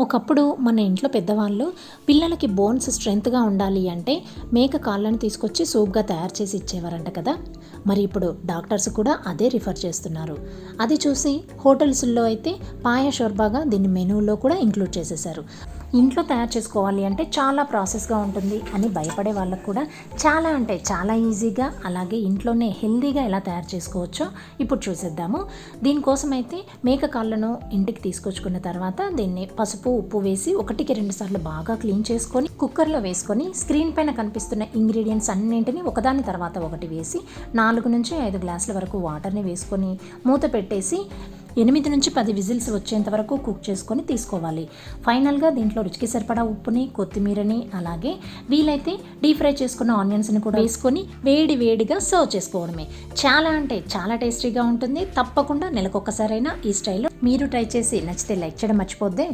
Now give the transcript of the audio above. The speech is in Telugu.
ఒకప్పుడు మన ఇంట్లో పెద్దవాళ్ళు పిల్లలకి బోన్స్ స్ట్రెంగ్త్గా ఉండాలి అంటే మేక కాళ్ళను తీసుకొచ్చి సూప్గా తయారు చేసి ఇచ్చేవారంట కదా. మరి ఇప్పుడు డాక్టర్స్ కూడా అదే రిఫర్ చేస్తున్నారు. అది చూసి హోటల్స్లో అయితే పాయ షోర్బాగా దీన్ని మెనూలో కూడా ఇంక్లూడ్ చేసేసారు. ఇంట్లో తయారు చేసుకోవాలి అంటే చాలా ప్రాసెస్గా ఉంటుంది అని భయపడే వాళ్ళకు కూడా చాలా అంటే చాలా ఈజీగా, అలాగే ఇంట్లోనే హెల్దీగా ఎలా తయారు చేసుకోవచ్చో ఇప్పుడు చూసేద్దాము. దీనికోసం అయితే మేక కాళ్ళను ఇంటికి తీసుకొచ్చుకున్న తర్వాత దీన్ని పసుపు ఉప్పు వేసి 1-2 సార్లు బాగా క్లీన్ చేసుకొని కుక్కర్లో వేసుకొని స్క్రీన్ పైన కనిపిస్తున్న ఇంగ్రీడియంట్స్ అన్నింటినీ ఒకదాని తర్వాత ఒకటి వేసి 4-5 గ్లాసుల వరకు వాటర్ని వేసుకొని మూత పెట్టేసి 8-10 విజిల్స్ వచ్చేంత వరకు కుక్ చేసుకొని తీసుకోవాలి. ఫైనల్గా దీంట్లో రుచికి సరిపడా ఉప్పుని, కొత్తిమీరని, అలాగే వీలైతే డీప్ ఫ్రై చేసుకున్న ఆనియన్స్ని కూడా వేసుకొని వేడిగా సర్వ్ చేసుకోవడమే. చాలా అంటే చాలా టేస్టీగా ఉంటుంది. తప్పకుండా నెలకొకసారైనా ఈ స్టైల్లో మీరు ట్రై చేసి నచ్చితే లైక్ చేయడం మర్చిపోద్దే.